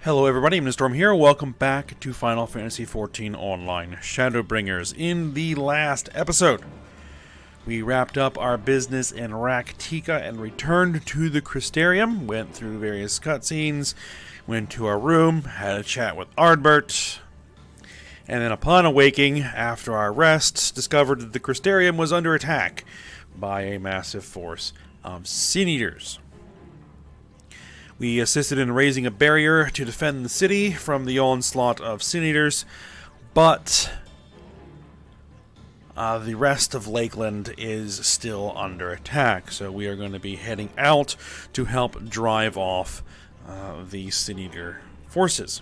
Hello everybody, I'm Storm here. Welcome back to Final Fantasy XIV Online Shadowbringers. In the last episode, we wrapped up our business in Raktika and returned to the Crystarium, went through various cutscenes, went to our room, had a chat with Ardbert, and then upon awaking, after our rest, discovered that the Crystarium was under attack by a massive force of Sin Eaters. We assisted in raising a barrier to defend the city from the onslaught of Sin Eaters, but the rest of Lakeland is still under attack, so we are going to be heading out to help drive off the Sin Eater forces.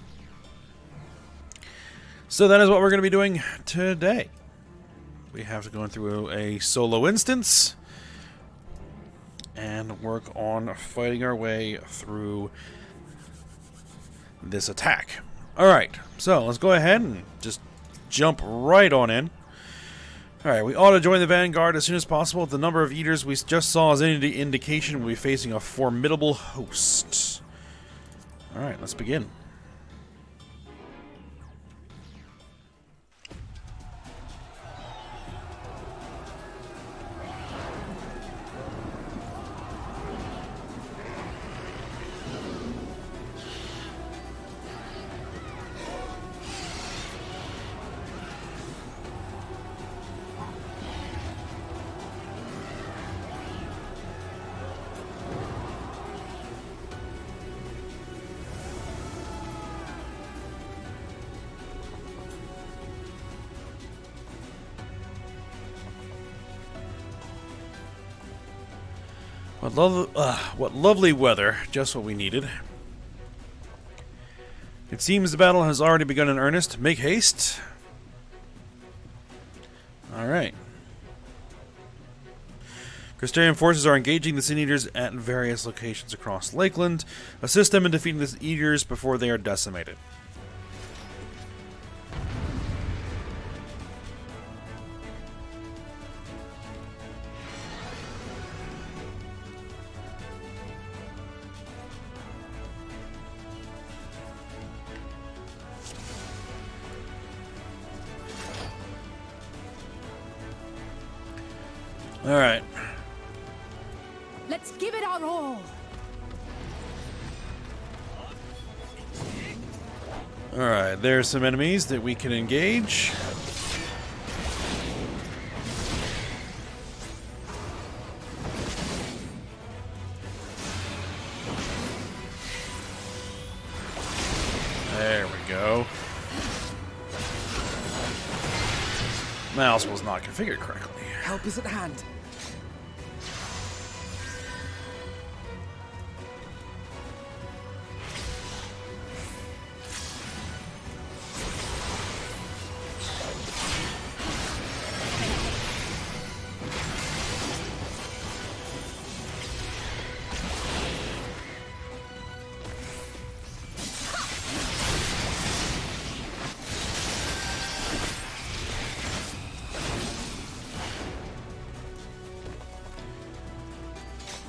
So that is what we're going to be doing today. We have to go through a solo instance and work on fighting our way through this attack. Alright, so let's go ahead and just jump right on in. Alright, we ought to join the vanguard as soon as possible. The number of eaters we just saw as any indication we'll be facing a formidable host. Alright, let's begin. What lovely weather, just what we needed. It seems the battle has already begun in earnest. Make haste. Alright. Crystarian forces are engaging the Sin Eaters at various locations across Lakeland. Assist them in defeating the Eaters before they are decimated. Alright. Let's give it our all. Alright, there's some enemies that we can engage. There we go. Mouse was not configured correctly. Help is at hand.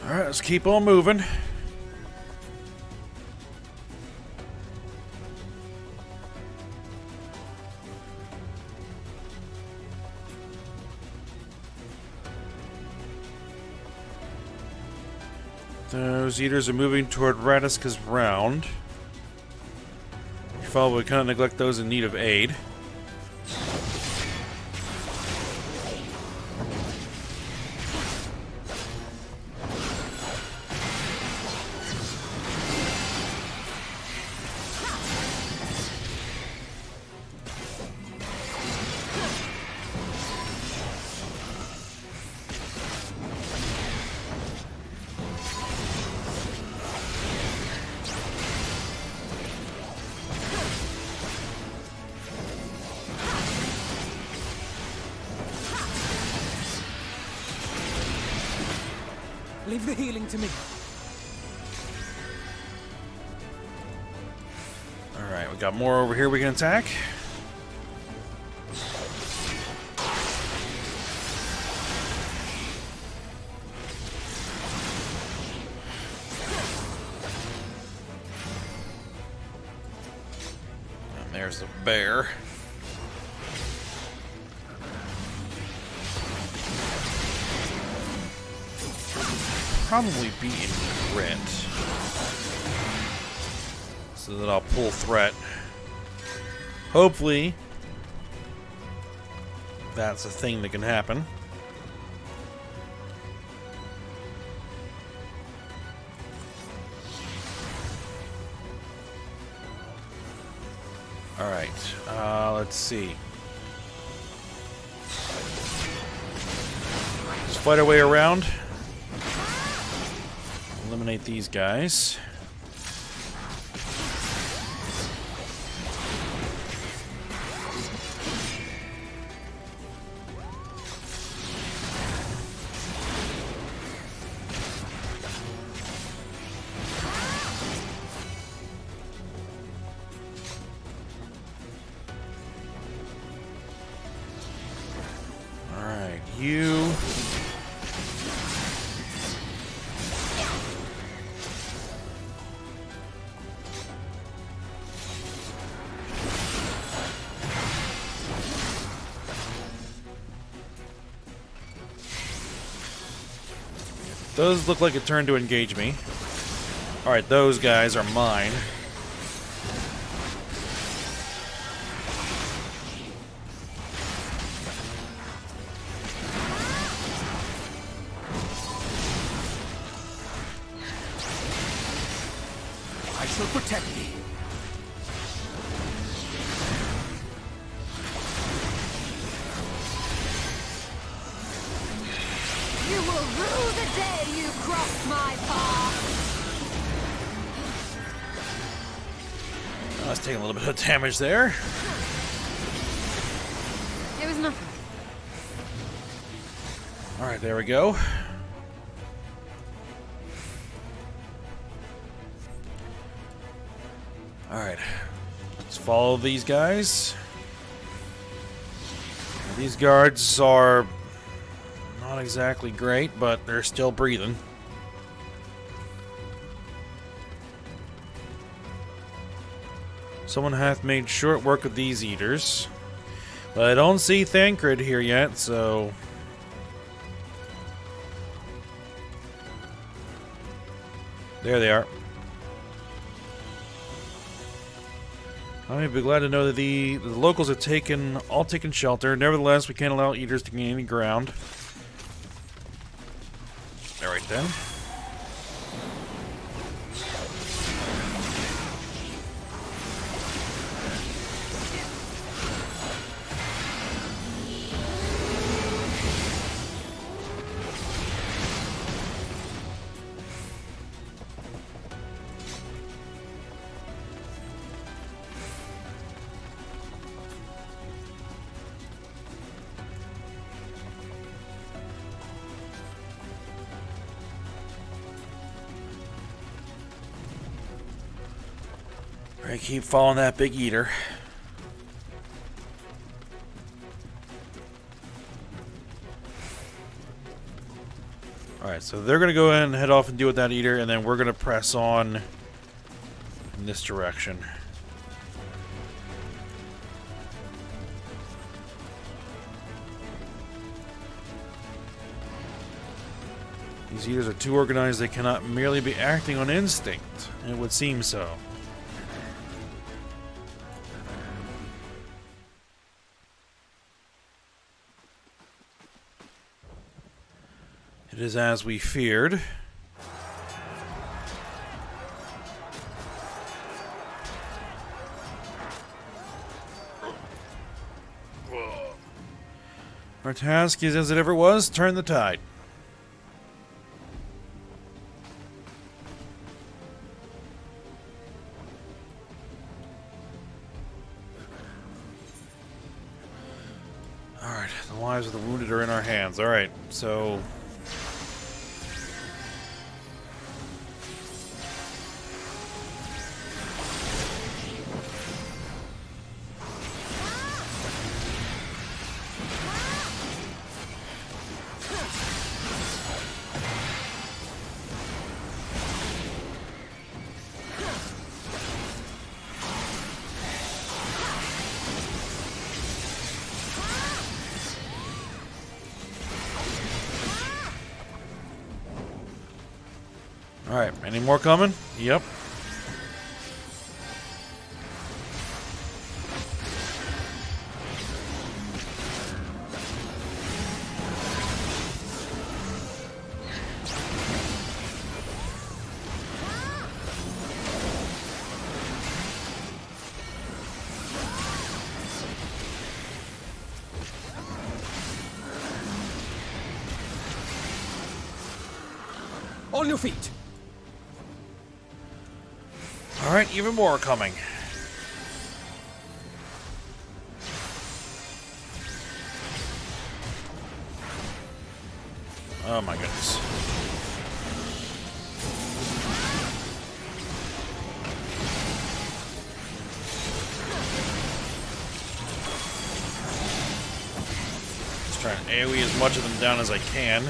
Alright, let's keep on moving. Those eaters are moving toward Radiska's round. You probably kind of neglect those in need of aid. Leave the healing to me. Alright, we got more over here we can attack. There's the bear. Probably be in grit, so that I'll pull threat. Hopefully, that's a thing that can happen. Alright, let's see. Let's fight our way around. Eliminate these guys. Alright, you... Those look like a turn to engage me. Alright, those guys are mine. I shall protect thee. You will rue the day you cross my path. I was taking a little bit of damage there. It was nothing. Alright, there we go. Alright. Let's follow these guys. These guards are not exactly great, but they're still breathing. Someone hath made short work of these eaters. But I don't see Thancred here yet, so... There they are. I may be glad to know that the locals have all taken shelter. Nevertheless, we can't allow eaters to gain any ground. Alright then. Alright, keep following that big eater. Alright, so they're going to go ahead and head off and deal with that eater, and then we're going to press on in this direction. These eaters are too organized, they cannot merely be acting on instinct. It would seem so. It is as we feared. Our task is as it ever was, turn the tide. Alright, the lives of the wounded are in our hands. Alright, so... Alright, any more coming? Yep. On your feet. Alright, even more coming. Oh my goodness. Just trying to AoE as much of them down as I can.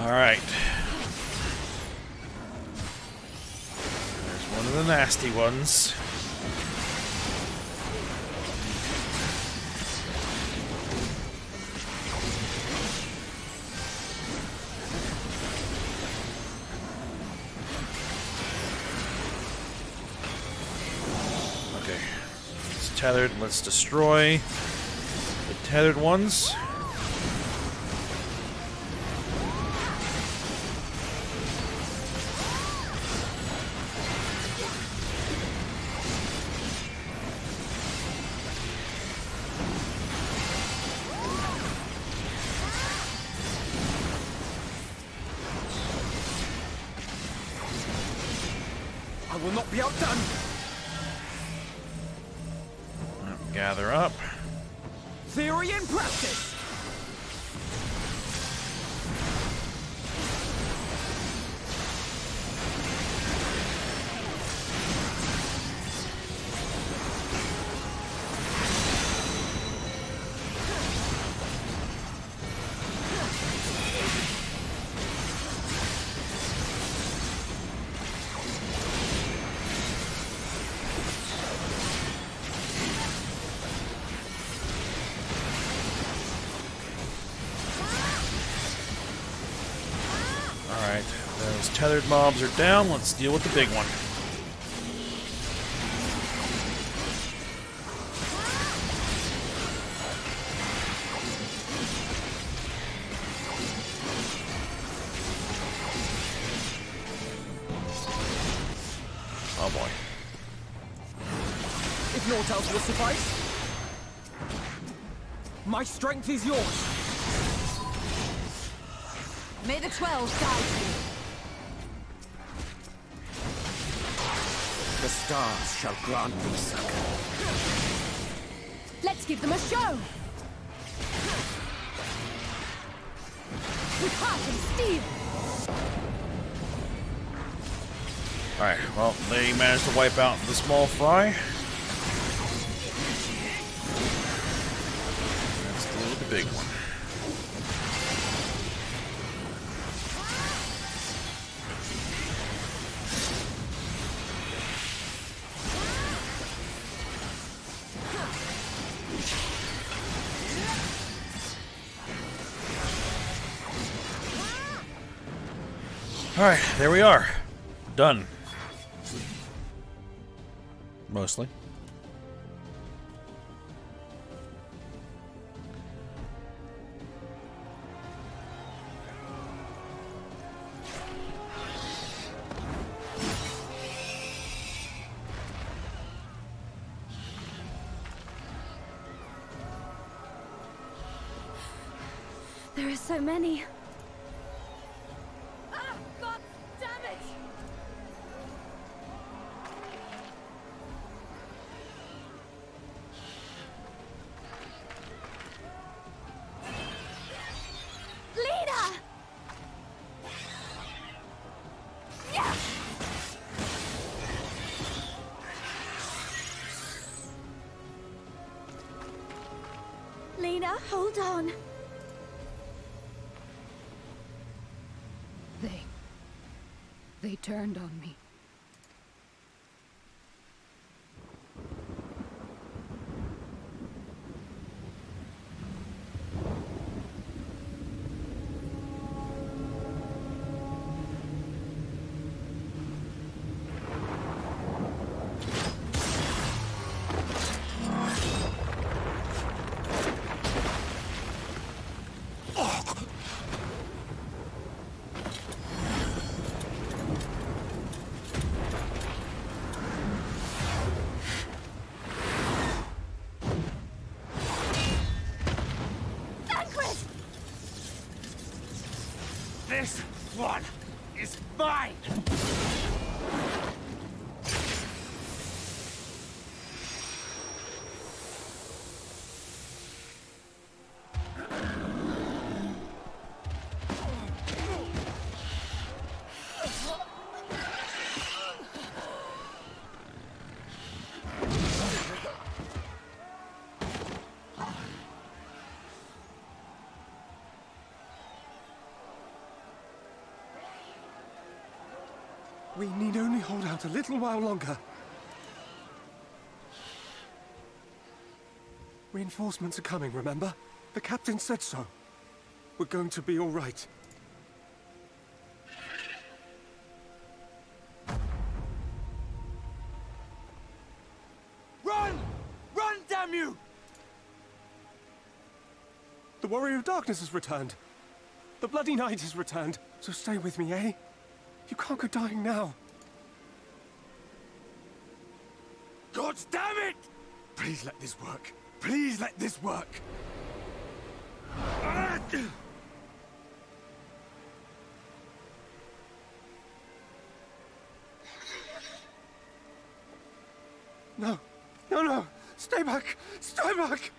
Alright. There's one of the nasty ones. Okay. It's tethered. Let's destroy the tethered ones. I will not be outdone. Gather up. Theory and practice. Alright, those tethered mobs are down. Let's deal with the big one. Oh boy. If naught else will suffice, my strength is yours. May the 12 guide you. The stars shall grant me succor. Let's give them a show. With heart and steel. Alright, well, they managed to wipe out the small fry. Let's deal with the big one. Alright, there we are. Done. Mostly. There are so many. Ah, God damn it! Leah, hold on. They turned on me. This one is mine! We need only hold out a little while longer. Reinforcements are coming, remember? The captain said so. We're going to be all right. Run! Run, damn you! The Warrior of Darkness has returned. The Bloody Knight has returned. So stay with me, eh? You can't go dying now. God damn it! Please let this work. Please let this work. No. No, no. Stay back. Stay back.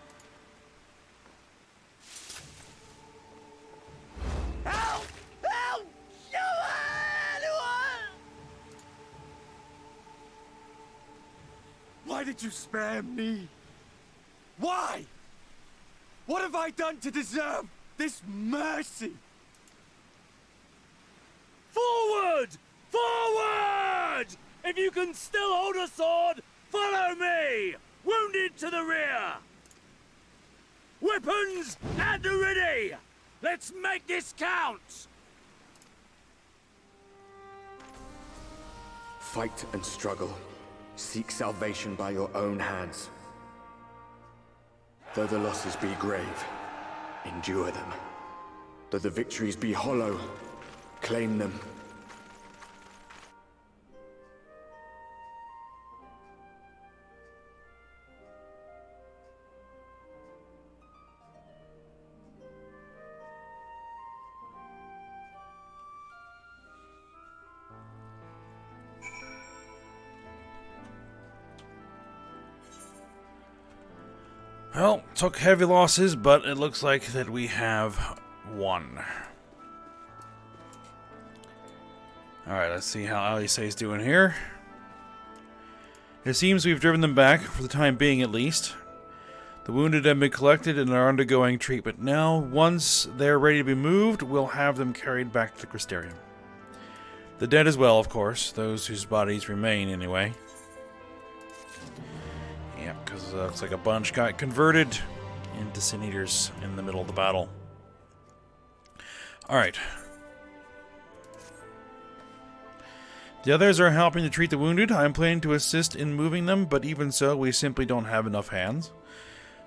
Help! Help! Why did you spare me? Why? What have I done to deserve this mercy? Forward! Forward! If you can still hold a sword, follow me! Wounded to the rear! Weapons at the ready! Let's make this count! Fight and struggle. Seek salvation by your own hands. Though the losses be grave, endure them. Though the victories be hollow, claim them. Well, took heavy losses, but it looks like that we have won. Alright, let's see how Alice's doing here. It seems we've driven them back, for the time being at least. The wounded have been collected and are undergoing treatment now. Once they're ready to be moved, we'll have them carried back to the Crystarium. The dead as well, of course, those whose bodies remain anyway. Yeah, because it looks like a bunch got converted into Sin Eaters in the middle of the battle. Alright. The others are helping to treat the wounded. I'm planning to assist in moving them, but even so, we simply don't have enough hands.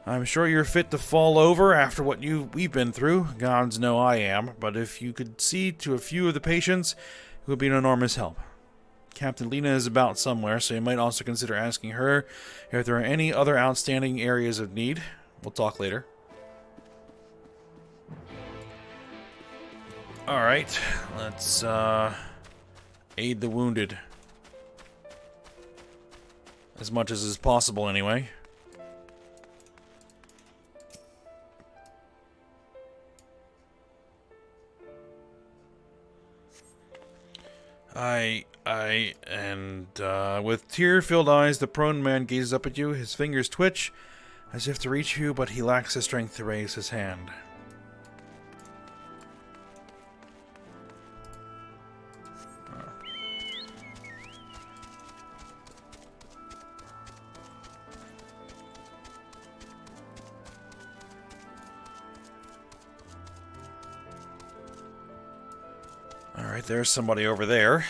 I'm sure you're fit to fall over after what we've been through. Gods know I am, but if you could see to a few of the patients, it would be an enormous help. Captain Lena is about somewhere, so you might also consider asking her if there are any other outstanding areas of need. We'll talk later. Alright, let's aid the wounded. As much as is possible, anyway. With tear-filled eyes, the prone man gazes up at you. His fingers twitch as if to reach you, but he lacks the strength to raise his hand. Alright, there's somebody over there.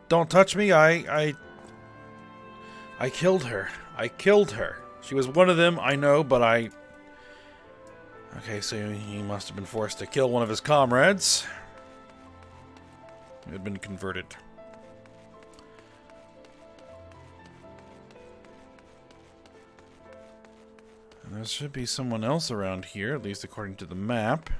Don't touch me, I killed her. I killed her. She was one of them, I know, but I... Okay, so he must have been forced to kill one of his comrades. He had been converted. And there should be someone else around here, at least according to the map.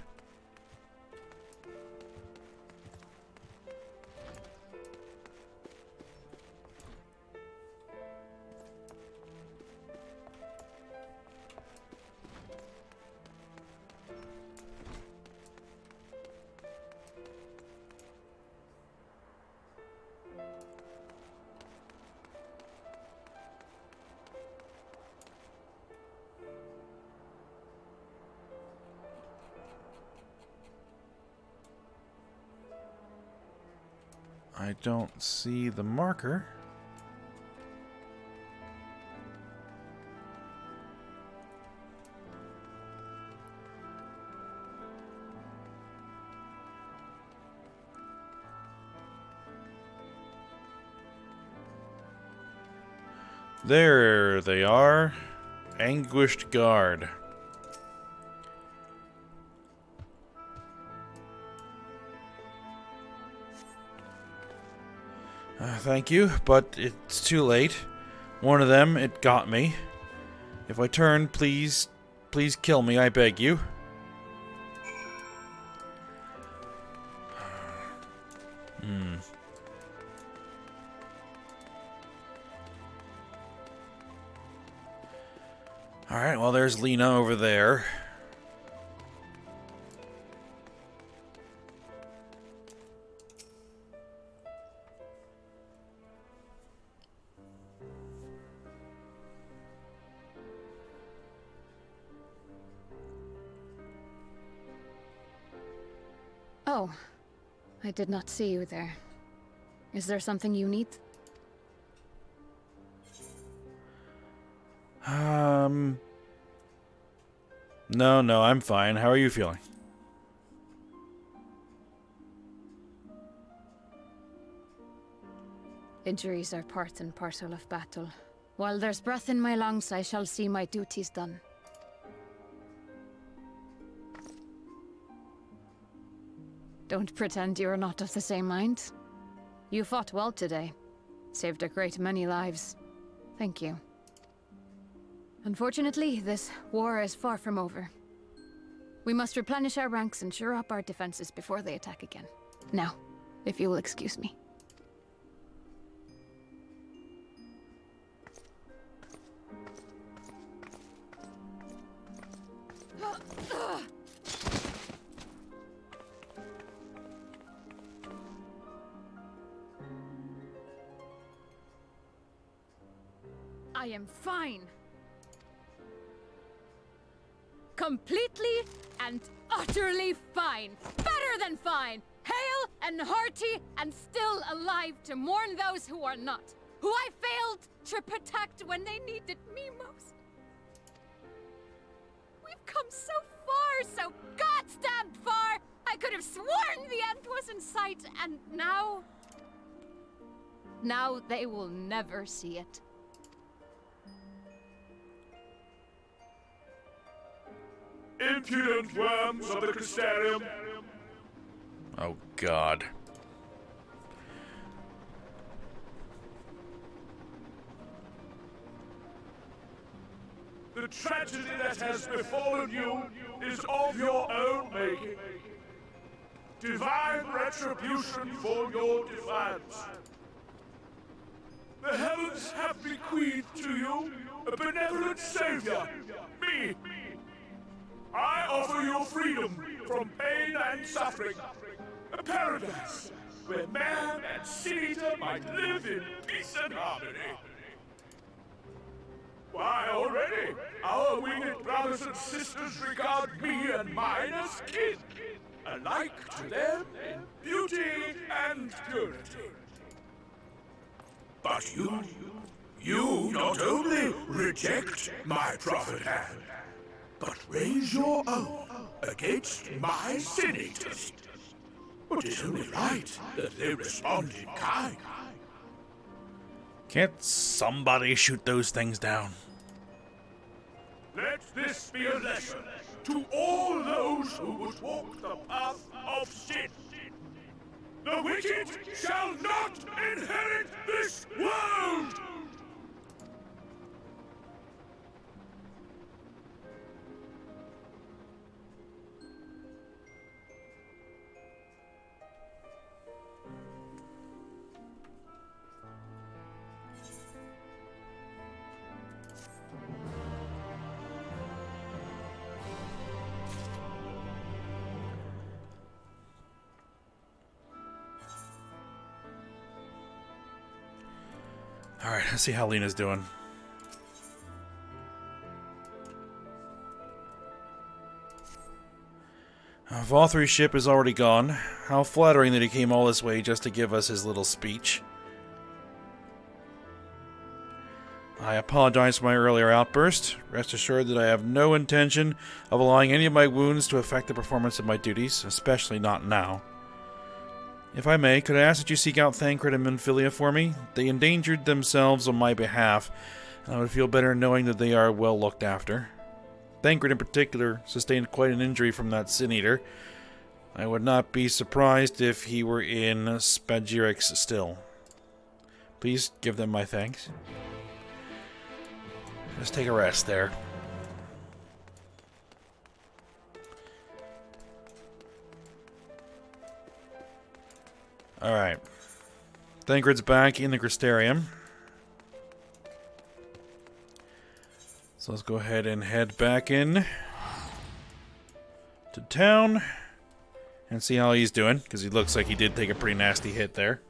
I don't see the marker. There they are. Anguished Guard. Thank you, but it's too late. One of them, it got me. If I turn, please kill me, I beg you. Alright, well, there's Lena over there. Oh, I did not see you there. Is there something you need? No, I'm fine. How are you feeling? Injuries are part and parcel of battle. While there's breath in my lungs, I shall see my duties done. Don't pretend you're not of the same mind. You fought well today. Saved a great many lives. Thank you. Unfortunately, this war is far from over. We must replenish our ranks and shore up our defenses before they attack again. Now, if you will excuse me. I am fine. Completely and utterly fine. Better than fine. Hale and hearty and still alive to mourn those who are not. Who I failed to protect when they needed me most. We've come so far, so goddamn far. I could have sworn the end was in sight, and now... Now they will never see it. Impudent worms of the Crystarium! Oh, God. The tragedy that has befallen you is of your own making. Divine retribution for your defiance. The heavens have bequeathed to you a benevolent savior, me. I offer you freedom from pain and suffering. A paradise where man and sin-eater might live in peace and harmony. Why, already, our winged brothers and sisters regard me and mine as kin, alike to them in beauty and purity. But you not only reject my prophet hand, but raise your own against my sin-eaters. But it's only right that they respond in kind. Can't somebody shoot those things down? Let this be a lesson to all those who would walk the path of sin. The wicked shall not inherit this world! Alright, let's see how Lena's doing. Valthry's ship is already gone. How flattering that he came all this way just to give us his little speech. I apologize for my earlier outburst. Rest assured that I have no intention of allowing any of my wounds to affect the performance of my duties, especially not now. If I may, could I ask that you seek out Thancred and Minfilia for me? They endangered themselves on my behalf, and I would feel better knowing that they are well looked after. Thancred in particular sustained quite an injury from that Sin-Eater. I would not be surprised if he were in Spagirix still. Please give them my thanks. Just take a rest there. Alright. Thancred's back in the Crystarium. So let's go ahead and head back in to town and see how he's doing, because he looks like he did take a pretty nasty hit there.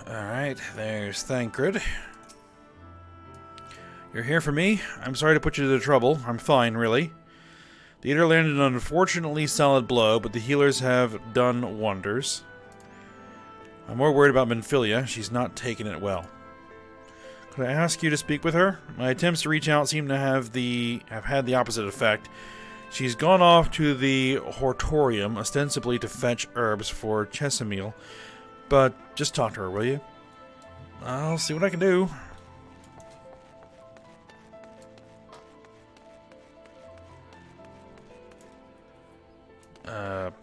Alright, there's Thancred. You're here for me? I'm sorry to put you to trouble. I'm fine, really. The Eater landed an unfortunately solid blow, but the healers have done wonders. I'm more worried about Minfilia. She's not taking it well. Could I ask you to speak with her? My attempts to reach out seem to have had the opposite effect. She's gone off to the Hortorium, ostensibly to fetch herbs for Chesamil. But just talk to her, will you? I'll see what I can do.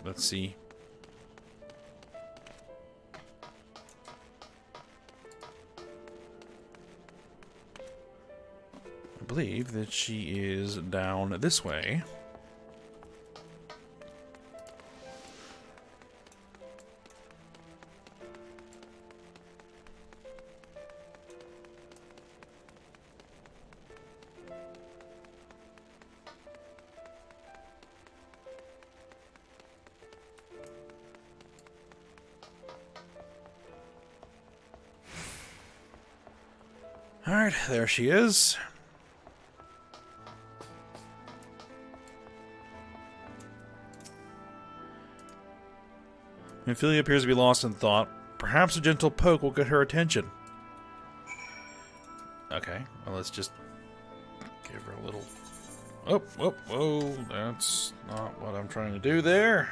Let's see. I believe that she is down this way. Alright, there she is. Minfilia appears to be lost in thought. Perhaps a gentle poke will get her attention. Okay, well, let's just give her a little... Oh, whoa, whoa, that's not what I'm trying to do there.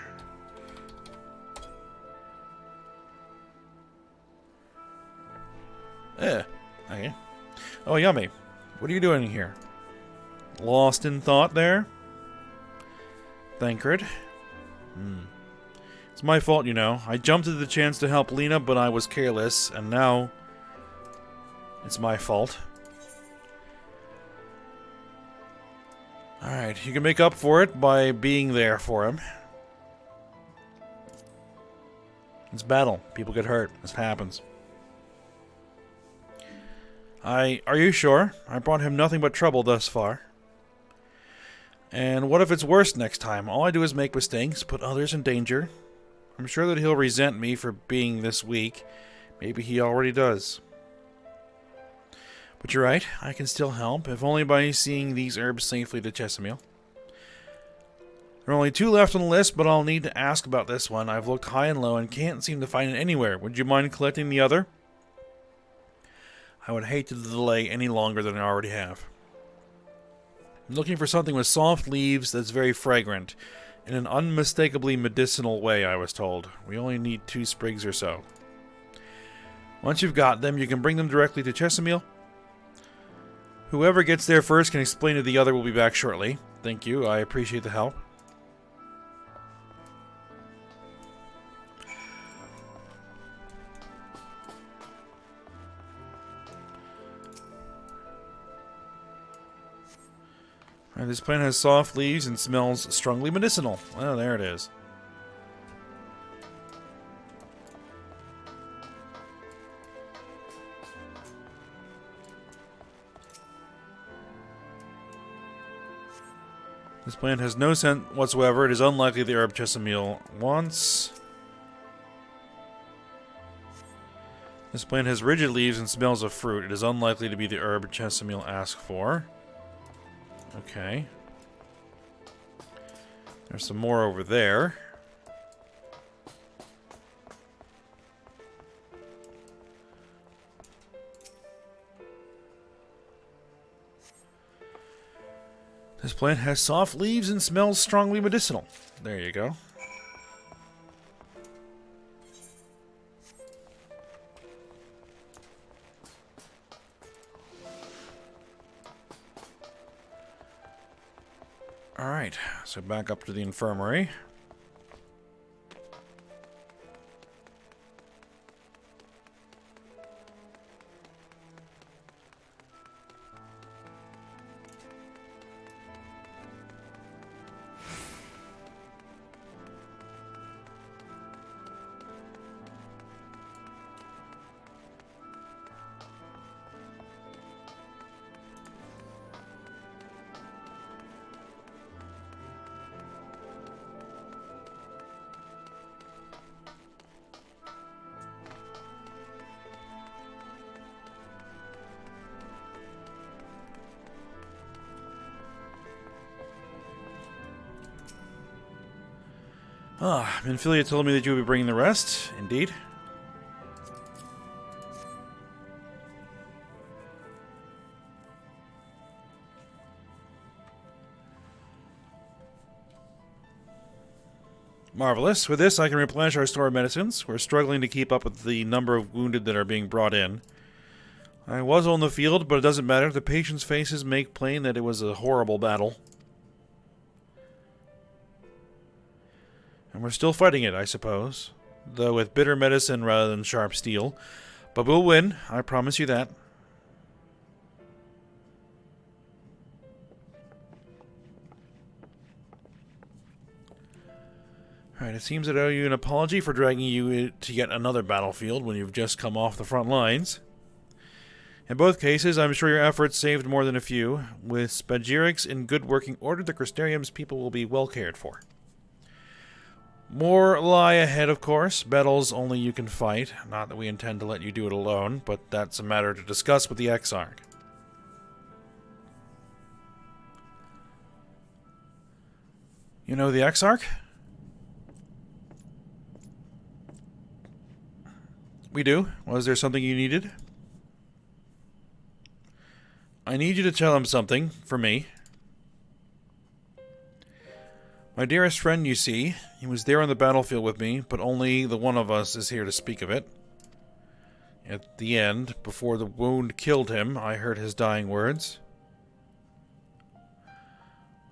Okay. Oh, yummy. What are you doing here? Lost in thought there? Thancred? It's my fault, you know. I jumped at the chance to help Lena, but I was careless, and now it's my fault. Alright, you can make up for it by being there for him. It's battle. People get hurt. This happens. Are you sure? I brought him nothing but trouble thus far. And what if it's worse next time? All I do is make mistakes, put others in danger. I'm sure that he'll resent me for being this weak. Maybe he already does. But you're right, I can still help, if only by seeing these herbs safely to Chesamil. There are only 2 left on the list, but I'll need to ask about this one. I've looked high and low and can't seem to find it anywhere. Would you mind collecting the other? I would hate to delay any longer than I already have. I'm looking for something with soft leaves that's very fragrant. In an unmistakably medicinal way, I was told. We only need 2 sprigs or so. Once you've got them, you can bring them directly to Chesamil. Whoever gets there first can explain to the other. We'll be back shortly. Thank you. I appreciate the help. Alright, this plant has soft leaves and smells strongly medicinal. Oh, there it is. This plant has no scent whatsoever. It is unlikely the herb Chesamil wants. This plant has rigid leaves and smells of fruit. It is unlikely to be the herb Chesamil asked for. Okay. There's some more over there. This plant has soft leaves and smells strongly medicinal. There you go. Alright, so back up to the infirmary. Ah, Minfilia told me that you would be bringing the rest. Indeed. Marvelous. With this, I can replenish our store of medicines. We're struggling to keep up with the number of wounded that are being brought in. I was on the field, but it doesn't matter. The patients' faces make plain that it was a horrible battle. And we're still fighting it, I suppose. Though with bitter medicine rather than sharp steel. But we'll win, I promise you that. Alright, it seems that I owe you an apology for dragging you to yet another battlefield when you've just come off the front lines. In both cases, I'm sure your efforts saved more than a few. With Spagyrics in good working order, the Crystarium's people will be well cared for. More lie ahead, of course. Battles only you can fight. Not that we intend to let you do it alone, but that's a matter to discuss with the Exarch. You know the Exarch? We do. Was there something you needed? I need you to tell him something, for me. My dearest friend, you see, he was there on the battlefield with me, but only the one of us is here to speak of it. At the end, before the wound killed him, I heard his dying words.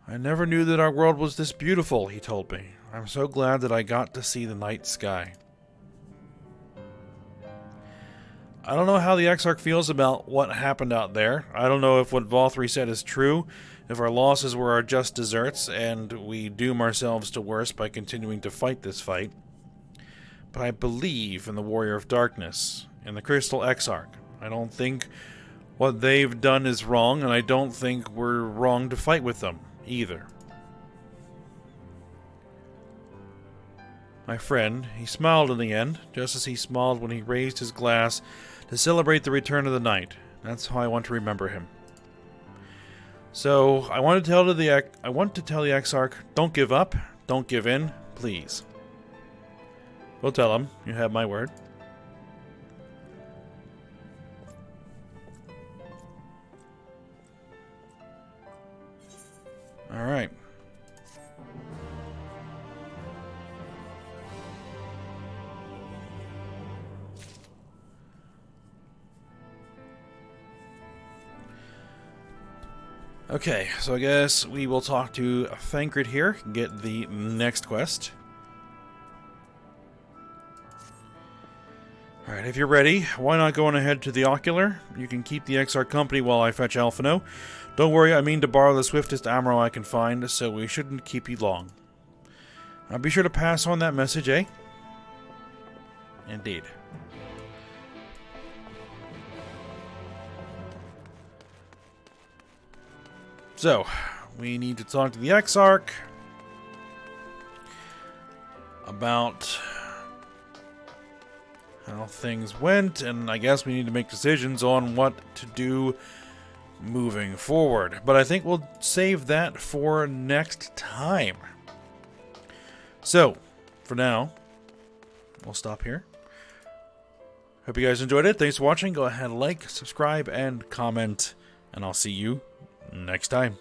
I never knew that our world was this beautiful, he told me. I'm so glad that I got to see the night sky. I don't know how the Exarch feels about what happened out there. I don't know if what Valtteri said is true, if our losses were our just deserts, and we doom ourselves to worse by continuing to fight this fight. But I believe in the Warrior of Darkness, in the Crystal Exarch. I don't think what they've done is wrong, and I don't think we're wrong to fight with them, either. My friend, he smiled in the end, just as he smiled when he raised his glass to celebrate the return of the night. That's how I want to remember him. So, I want to tell the Exarch, don't give up, don't give in, please. We'll tell him, you have my word. Alright. Okay, so I guess we will talk to Thancred here, get the next quest. Alright, if you're ready, why not go on ahead to the Ocular? You can keep the Exarch company while I fetch Alphino. Don't worry, I mean to borrow the swiftest ammo I can find, so we shouldn't keep you long. Be sure to pass on that message, eh? Indeed. So, we need to talk to the Exarch about how things went, and I guess we need to make decisions on what to do moving forward. But I think we'll save that for next time. So, for now, we'll stop here. Hope you guys enjoyed it. Thanks for watching. Go ahead, like, subscribe, and comment, and I'll see you next time.